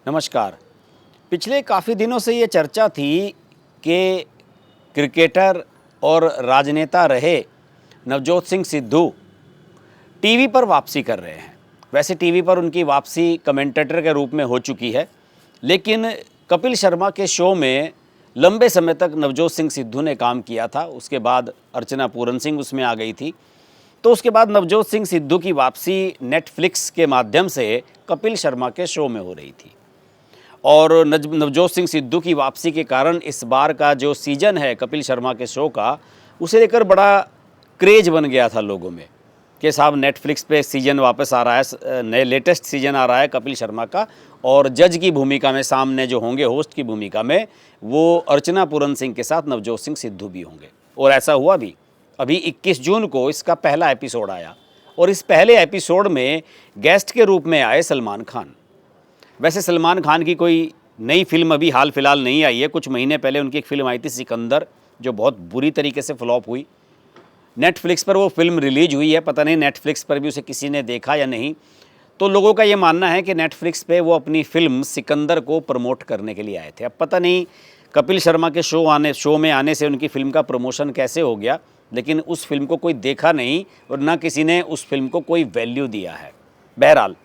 नमस्कार। पिछले काफ़ी दिनों से ये चर्चा थी कि क्रिकेटर और राजनेता रहे नवजोत सिंह सिद्धू टीवी पर वापसी कर रहे हैं। वैसे टीवी पर उनकी वापसी कमेंटेटर के रूप में हो चुकी है, लेकिन कपिल शर्मा के शो में लंबे समय तक नवजोत सिंह सिद्धू ने काम किया था। उसके बाद अर्चना पूरन सिंह उसमें आ गई थी। तो उसके बाद नवजोत सिंह सिद्धू की वापसी नेटफ्लिक्स के माध्यम से कपिल शर्मा के शो में हो रही थी। और नवजोत सिंह सिद्धू की वापसी के कारण इस बार का जो सीज़न है कपिल शर्मा के शो का, उसे लेकर बड़ा क्रेज बन गया था लोगों में कि साहब नेटफ्लिक्स पे सीज़न वापस आ रहा है, नए लेटेस्ट सीज़न आ रहा है कपिल शर्मा का। और जज की भूमिका में सामने जो होंगे, होस्ट की भूमिका में, वो अर्चना पूरन सिंह के साथ नवजोत सिंह सिद्धू भी होंगे। और ऐसा हुआ भी। अभी 21 जून को इसका पहला एपिसोड आया और इस पहले एपिसोड में गेस्ट के रूप में आए सलमान खान। वैसे सलमान खान की कोई नई फिल्म अभी हाल फिलहाल नहीं आई है। कुछ महीने पहले उनकी एक फिल्म आई थी सिकंदर, जो बहुत बुरी तरीके से फ्लॉप हुई। नेटफ्लिक्स पर वो फिल्म रिलीज हुई है, पता नहीं नेटफ्लिक्स पर भी उसे किसी ने देखा या नहीं। तो लोगों का ये मानना है कि नेटफ्लिक्स पे वो अपनी फिल्म सिकंदर को प्रमोट करने के लिए आए थे। अब पता नहीं कपिल शर्मा के शो में आने से उनकी फिल्म का प्रमोशन कैसे हो गया, लेकिन उस फिल्म को कोई देखा नहीं और ना किसी ने उस फिल्म को कोई वैल्यू दिया है। बहरहाल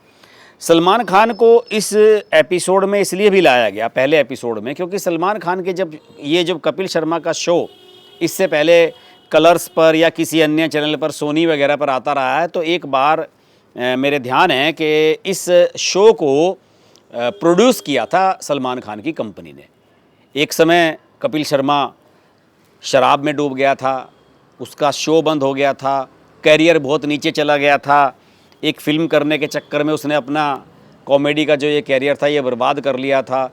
सलमान खान को इस एपिसोड में इसलिए भी लाया गया, पहले एपिसोड में, क्योंकि सलमान खान के जब कपिल शर्मा का शो इससे पहले कलर्स पर या किसी अन्य चैनल पर, सोनी वगैरह पर आता रहा है, तो एक बार मेरे ध्यान है कि इस शो को प्रोड्यूस किया था सलमान खान की कंपनी ने। एक समय कपिल शर्मा शराब में डूब गया था, उसका शो बंद हो गया था, कैरियर बहुत नीचे चला गया था। एक फ़िल्म करने के चक्कर में उसने अपना कॉमेडी का जो ये कैरियर था ये बर्बाद कर लिया था।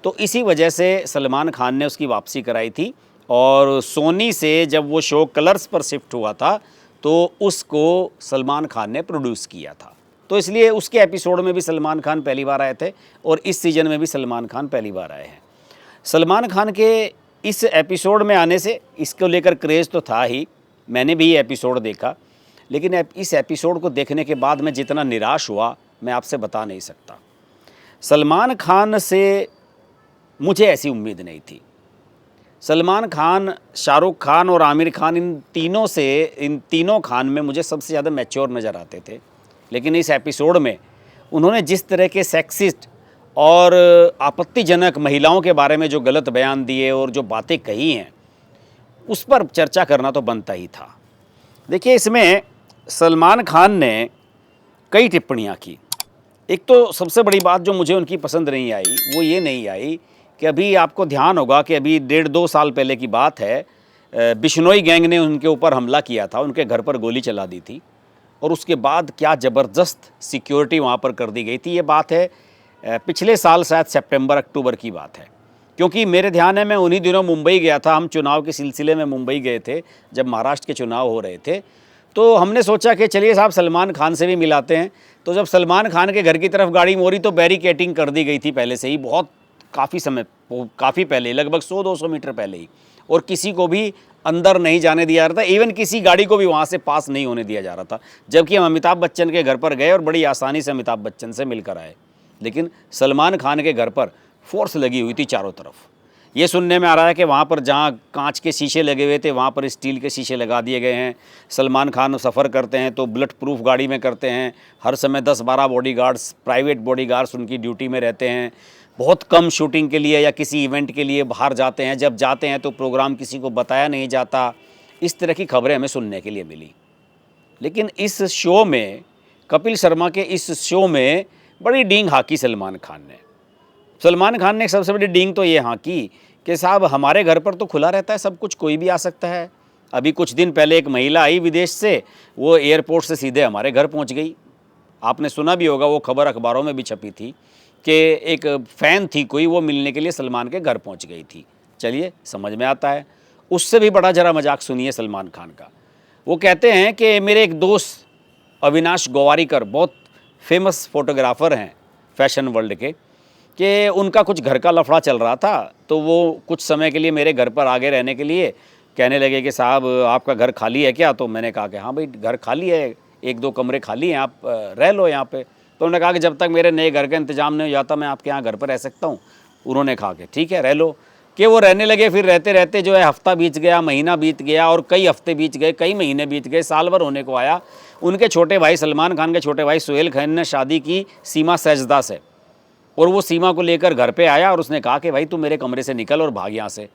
तो इसी वजह से सलमान खान ने उसकी वापसी कराई थी और सोनी से जब वो शो कलर्स पर शिफ्ट हुआ था तो उसको सलमान खान ने प्रोड्यूस किया था। तो इसलिए उसके एपिसोड में भी सलमान खान पहली बार आए थे और इस सीज़न में भी सलमान खान पहली बार आए हैं। सलमान खान के इस एपिसोड में आने से इसको लेकर क्रेज़ तो था ही, मैंने भी ये एपिसोड देखा, लेकिन इस एपिसोड को देखने के बाद मैं जितना निराश हुआ मैं आपसे बता नहीं सकता। सलमान खान से मुझे ऐसी उम्मीद नहीं थी। सलमान खान, शाहरुख खान और आमिर खान, इन तीनों खान में मुझे सबसे ज़्यादा मैच्योर नज़र आते थे। लेकिन इस एपिसोड में उन्होंने जिस तरह के सेक्सिस्ट और आपत्तिजनक महिलाओं के बारे में जो गलत बयान दिए और जो बातें कही हैं, उस पर चर्चा करना तो बनता ही था। देखिए, इसमें सलमान खान ने कई टिप्पणियां की। एक तो सबसे बड़ी बात जो मुझे उनकी पसंद नहीं आई वो ये नहीं आई कि अभी आपको ध्यान होगा कि अभी 1.5-2 साल पहले की बात है, बिश्नोई गैंग ने उनके ऊपर हमला किया था, उनके घर पर गोली चला दी थी और उसके बाद क्या ज़बरदस्त सिक्योरिटी वहाँ पर कर दी गई थी। ये बात है पिछले साल, शायद सितंबर अक्टूबर की बात है, क्योंकि मेरे ध्यान है मैं उन्हीं दिनों मुंबई गया था। हम चुनाव के सिलसिले में मुंबई गए थे जब महाराष्ट्र के चुनाव हो रहे थे। तो हमने सोचा कि चलिए साहब सलमान खान से भी मिलाते हैं। तो जब सलमान खान के घर की तरफ गाड़ी मोड़ी तो बैरिकेटिंग कर दी गई थी पहले से ही, बहुत काफ़ी पहले, लगभग 100-200 मीटर पहले ही, और किसी को भी अंदर नहीं जाने दिया जा रहा था। इवन किसी गाड़ी को भी वहाँ से पास नहीं होने दिया जा रहा था। जबकि हम अमिताभ बच्चन के घर पर गए और बड़ी आसानी से अमिताभ बच्चन से मिलकर आए, लेकिन सलमान खान के घर पर फोर्स लगी हुई थी चारों तरफ। ये सुनने में आ रहा है कि वहाँ पर जहाँ कांच के शीशे लगे हुए थे वहाँ पर स्टील के शीशे लगा दिए गए हैं। सलमान खान सफ़र करते हैं तो बुलेट प्रूफ गाड़ी में करते हैं। हर समय 10-12 बॉडीगार्ड्स, प्राइवेट बॉडीगार्ड्स उनकी ड्यूटी में रहते हैं। बहुत कम शूटिंग के लिए या किसी इवेंट के लिए बाहर जाते हैं। जब जाते हैं तो प्रोग्राम किसी को बताया नहीं जाता। इस तरह की खबरें हमें सुनने के लिए मिली। लेकिन इस शो में, कपिल शर्मा के इस शो में बड़ी डींग हाँकी सलमान खान ने। सलमान खान ने सबसे बड़ी डींग तो ये हाँकी कि साहब हमारे घर पर तो खुला रहता है सब कुछ, कोई भी आ सकता है। अभी कुछ दिन पहले एक महिला आई विदेश से, वो एयरपोर्ट से सीधे हमारे घर पहुंच गई। आपने सुना भी होगा, वो खबर अखबारों में भी छपी थी कि एक फ़ैन थी कोई, वो मिलने के लिए सलमान के घर पहुंच गई थी। चलिए, समझ में आता है। उससे भी बड़ा जरा मजाक सुनिए सलमान खान का। वो कहते हैं कि मेरे एक दोस्त अविनाश गोवारीकर, बहुत फेमस फोटोग्राफ़र हैं फैशन वर्ल्ड के, कि उनका कुछ घर का लफड़ा चल रहा था, तो वो कुछ समय के लिए मेरे घर पर आगे रहने के लिए कहने लगे कि साहब आपका घर खाली है क्या? तो मैंने कहा कि हाँ भाई, घर खाली है, 1-2 कमरे खाली हैं, आप रह लो यहाँ पे। तो उन्होंने कहा कि जब तक मेरे नए घर का इंतजाम नहीं हो जाता मैं आपके यहाँ घर पर रह सकता हूँ। उन्होंने कहा कि ठीक है रह लो, कि वो रहने लगे। फिर रहते रहते जो है हफ्ता बीत गया, महीना बीत गया और कई हफ्ते बीत गए, कई महीने बीत गए, साल भर होने को आया। उनके छोटे भाई सलमान खान के छोटे भाई सोहेल खान ने शादी की सीमा सजदा से, और वो सीमा को लेकर घर पे आया और उसने कहा कि भाई तू मेरे कमरे से निकल और भाग यहाँ से।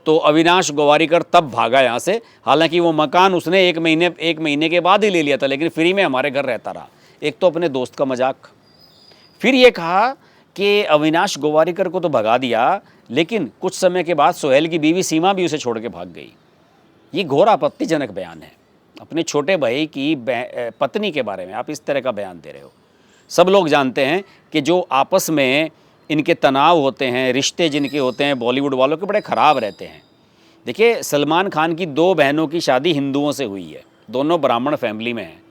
तो अविनाश गोवारिकर तब भागा यहाँ से। हालांकि वो मकान उसने एक महीने के बाद ही ले लिया था, लेकिन फ्री में हमारे घर रहता रहा। एक तो अपने दोस्त का मजाक, फिर ये कहा कि अविनाश गोवारिकर को तो भगा दिया, लेकिन कुछ समय के बाद सोहेल की बीवी सीमा भी उसे छोड़ के भाग गई। ये घोर आपत्तिजनक बयान है। अपने छोटे भाई की पत्नी के बारे में आप इस तरह का बयान दे रहे हो। सब लोग जानते हैं कि जो आपस में इनके तनाव होते हैं, रिश्ते जिनके होते हैं बॉलीवुड वालों के, बड़े ख़राब रहते हैं। देखिए, सलमान खान की 2 बहनों की शादी हिंदुओं से हुई है, दोनों ब्राह्मण फैमिली में हैं।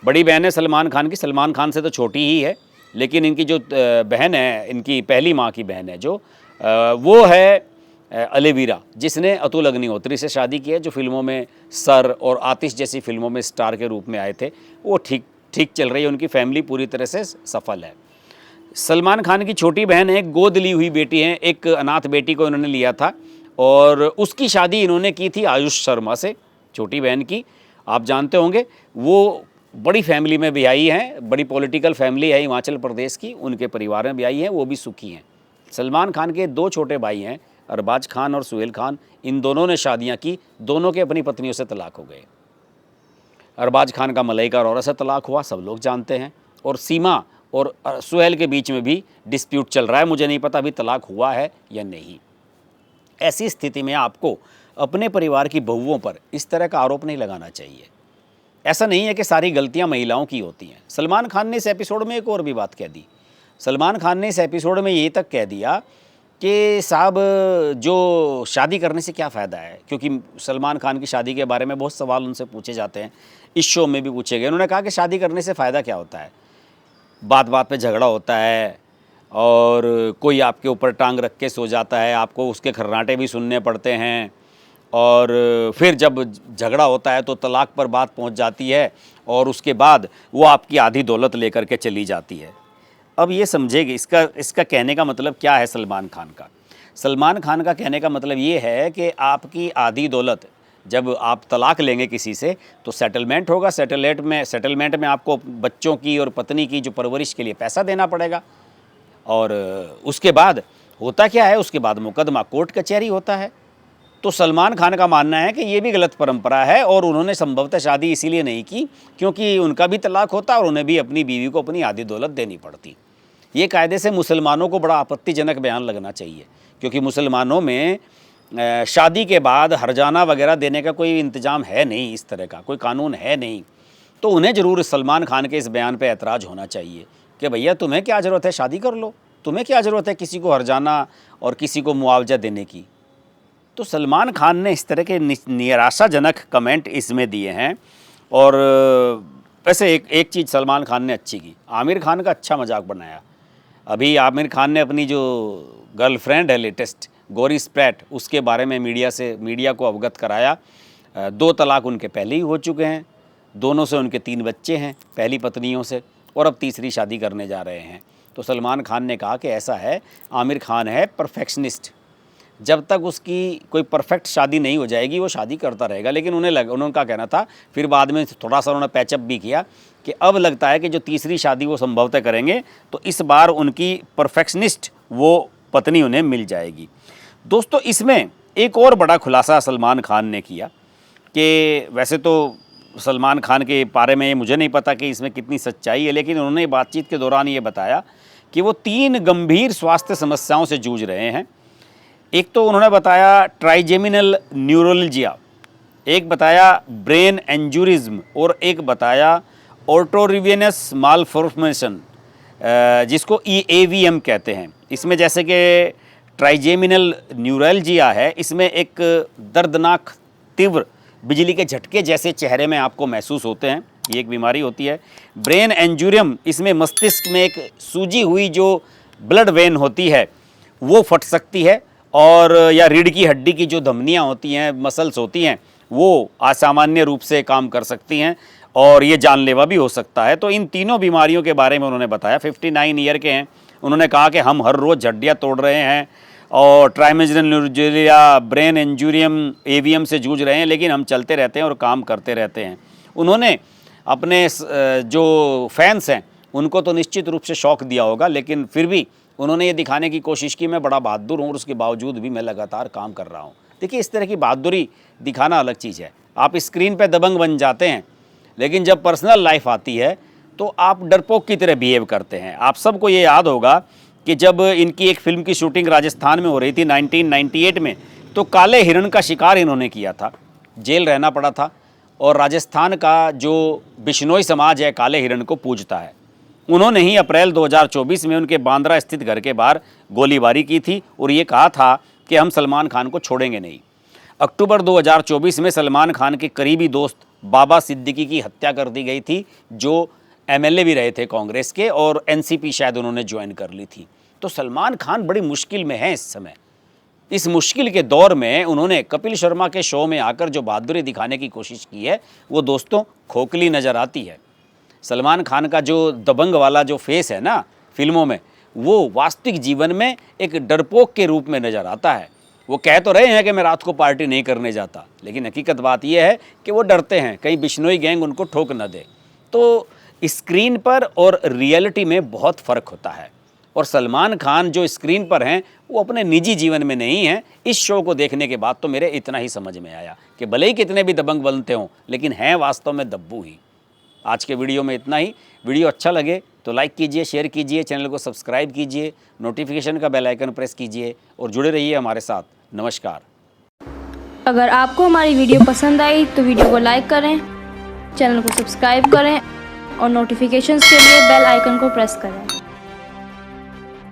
बड़ी बहन है सलमान खान की, सलमान खान से तो छोटी ही है, लेकिन इनकी जो बहन है, इनकी पहली माँ की बहन है जो, वो है अलवीरा, जिसने अतुल अग्निहोत्री से शादी की है, जो फिल्मों में सर और आतिश जैसी फिल्मों में स्टार के रूप में आए थे। वो ठीक चल रही है, उनकी फैमिली पूरी तरह से सफल है। सलमान खान की छोटी बहन है, गोद ली हुई बेटी है, एक अनाथ बेटी को इन्होंने लिया था और उसकी शादी इन्होंने की थी आयुष शर्मा से, छोटी बहन की। आप जानते होंगे वो बड़ी फैमिली में भी आई हैं, बड़ी पॉलिटिकल फैमिली है हिमाचल प्रदेश की, उनके परिवार में भी आई हैं, वो भी सुखी हैं। सलमान खान के 2 छोटे भाई हैं, अरबाज खान और सोहेल खान। इन दोनों ने शादियां की, दोनों के अपनी पत्नियों से तलाक हो गए। अरबाज खान का मलाइका अरोड़ा से तलाक हुआ, सब लोग जानते हैं, और सीमा और सोहेल के बीच में भी डिस्प्यूट चल रहा है। मुझे नहीं पता अभी तलाक हुआ है या नहीं। ऐसी स्थिति में आपको अपने परिवार की बहुओं पर इस तरह का आरोप नहीं लगाना चाहिए। ऐसा नहीं है कि सारी गलतियां महिलाओं की होती हैं। सलमान खान ने इस एपिसोड में एक और भी बात कह दी। सलमान खान ने इस एपिसोड में ये तक कह दिया कि साहब जो शादी करने से क्या फ़ायदा है, क्योंकि सलमान खान की शादी के बारे में बहुत सवाल उनसे पूछे जाते हैं, इस शो में भी पूछे गए। उन्होंने कहा कि शादी करने से फ़ायदा क्या होता है, बात बात पे झगड़ा होता है और कोई आपके ऊपर टांग रख के सो जाता है, आपको उसके खर्राटे भी सुनने पड़ते हैं, और फिर जब झगड़ा होता है तो तलाक पर बात पहुंच जाती है और उसके बाद वो आपकी आधी दौलत लेकर के चली जाती है। अब ये समझेगी इसका कहने का मतलब क्या है सलमान खान का। सलमान खान का कहने का मतलब ये है कि आपकी आधी दौलत, जब आप तलाक लेंगे किसी से तो सेटलमेंट होगा, सेटलमेंट में आपको बच्चों की और पत्नी की जो परवरिश के लिए पैसा देना पड़ेगा, और उसके बाद होता क्या है, उसके बाद मुकदमा कोर्ट कचहरी होता है। तो सलमान खान का मानना है कि ये भी गलत परंपरा है और उन्होंने संभवतः शादी इसीलिए नहीं की क्योंकि उनका भी तलाक होता और उन्हें भी अपनी बीवी को अपनी आधी दौलत देनी पड़ती। ये कायदे से मुसलमानों को बड़ा आपत्तिजनक बयान लगना चाहिए, क्योंकि मुसलमानों में शादी के बाद हर्जाना वगैरह देने का कोई इंतज़ाम है नहीं, इस तरह का कोई कानून है नहीं। तो उन्हें ज़रूर सलमान खान के इस बयान पर ऐतराज़ होना चाहिए कि भैया तुम्हें क्या ज़रूरत है, शादी कर लो, तुम्हें क्या ज़रूरत है किसी को हर्जाना और किसी को मुआवजा देने की। तो सलमान खान ने इस तरह के निराशाजनक कमेंट इसमें दिए हैं। और वैसे एक चीज़ सलमान खान ने अच्छी की, आमिर खान का अच्छा मजाक बनाया। अभी आमिर खान ने अपनी जो गर्लफ्रेंड है लेटेस्ट, गौरी स्प्रैट, उसके बारे में मीडिया को अवगत कराया। 2 तलाक उनके पहले ही हो चुके हैं, दोनों से उनके 3 बच्चे हैं पहली पत्नियों से, और अब तीसरी शादी करने जा रहे हैं। तो सलमान खान ने कहा कि ऐसा है, आमिर खान है परफेक्शनिस्ट, जब तक उसकी कोई परफेक्ट शादी नहीं हो जाएगी वो शादी करता रहेगा। लेकिन उनका कहना था, फिर बाद में थोड़ा सा उन्होंने पैचअप भी किया कि अब लगता है कि जो तीसरी शादी वो संभवतः करेंगे तो इस बार उनकी परफेक्शनिस्ट वो पत्नी उन्हें मिल जाएगी। दोस्तों, इसमें एक और बड़ा खुलासा सलमान खान ने किया कि वैसे तो सलमान खान के बारे में मुझे नहीं पता कि इसमें कितनी सच्चाई है, लेकिन उन्होंने बातचीत के दौरान ये बताया कि वो 3 गंभीर स्वास्थ्य समस्याओं से जूझ रहे हैं। एक तो उन्होंने बताया ट्राइजेमिनल न्यूरोलजिया, एक बताया ब्रेन एंजुरिज्म, और एक बताया ऑटोरिवेनस मालफॉर्मेशन, जिसको EAVM कहते हैं। इसमें जैसे कि ट्राइजेमिनल न्यूरोलजिया है, इसमें एक दर्दनाक तीव्र बिजली के झटके जैसे चेहरे में आपको महसूस होते हैं, ये एक बीमारी होती है। ब्रेन एंजुरियम, इसमें मस्तिष्क में एक सूजी हुई जो ब्लड वेन होती है वो फट सकती है, और या रीढ़ की हड्डी की जो धमनियाँ होती हैं, मसल्स होती हैं, वो असामान्य रूप से काम कर सकती हैं। और ये जानलेवा भी हो सकता है। तो इन तीनों बीमारियों के बारे में उन्होंने बताया। 59 ईयर के हैं। उन्होंने कहा कि हम हर रोज़ हड्डियाँ तोड़ रहे हैं और ट्राइमेजिनल न्यूरोजेरिया, ब्रेन इंजूरियम, एवीएम से जूझ रहे हैं, लेकिन हम चलते रहते हैं और काम करते रहते हैं। उन्होंने अपने जो फैंस हैं उनको तो निश्चित रूप से शौक दिया होगा, लेकिन फिर भी उन्होंने ये दिखाने की कोशिश की मैं बड़ा बहादुर हूँ और उसके बावजूद भी मैं लगातार काम कर रहा हूँ। देखिए, इस तरह की बहादुरी दिखाना अलग चीज़ है। आप स्क्रीन पे दबंग बन जाते हैं, लेकिन जब पर्सनल लाइफ आती है तो आप डरपोक की तरह बिहेव करते हैं। आप सबको ये याद होगा कि जब इनकी एक फ़िल्म की शूटिंग राजस्थान में हो रही थी 1998 में, तो काले हिरण का शिकार इन्होंने किया था, जेल रहना पड़ा था। और राजस्थान का जो बिश्नोई समाज है काले हिरण को पूजता है। उन्होंने ही अप्रैल 2024 में उनके बांद्रा स्थित घर के बाहर गोलीबारी की थी और ये कहा था कि हम सलमान खान को छोड़ेंगे नहीं। अक्टूबर 2024 में सलमान खान के करीबी दोस्त बाबा सिद्दीकी की हत्या कर दी गई थी, जो एमएलए भी रहे थे कांग्रेस के, और एनसीपी शायद उन्होंने ज्वाइन कर ली थी। तो सलमान खान बड़ी मुश्किल में हैं इस समय। इस मुश्किल के दौर में उन्होंने कपिल शर्मा के शो में आकर जो बहादुरी दिखाने की कोशिश की है वो दोस्तों खोखली नज़र आती है। सलमान खान का जो दबंग वाला जो फेस है ना फिल्मों में, वो वास्तविक जीवन में एक डरपोक के रूप में नज़र आता है। वो कह तो रहे हैं कि मैं रात को पार्टी नहीं करने जाता, लेकिन हकीकत बात यह है कि वो डरते हैं कहीं बिश्नोई गैंग उनको ठोक न दे। तो स्क्रीन पर और रियलिटी में बहुत फ़र्क होता है। और सलमान खान जो स्क्रीन पर हैं वो अपने निजी जीवन में नहीं हैं। इस शो को देखने के बाद तो मेरे इतना ही समझ में आया कि भले ही कितने भी दबंग बनते हों, लेकिन हैं वास्तव में दब्बू ही। आज के वीडियो में इतना ही। वीडियो अच्छा लगे तो लाइक कीजिए, शेयर कीजिए, चैनल को सब्सक्राइब कीजिए, नोटिफिकेशन का बेल आइकन प्रेस कीजिए और जुड़े रहिए हमारे साथ। नमस्कार। अगर आपको हमारी वीडियो पसंद आई तो वीडियो को लाइक करें, चैनल को सब्सक्राइब करें और नोटिफिकेशंस के लिए बेल आइकन को प्रेस करें।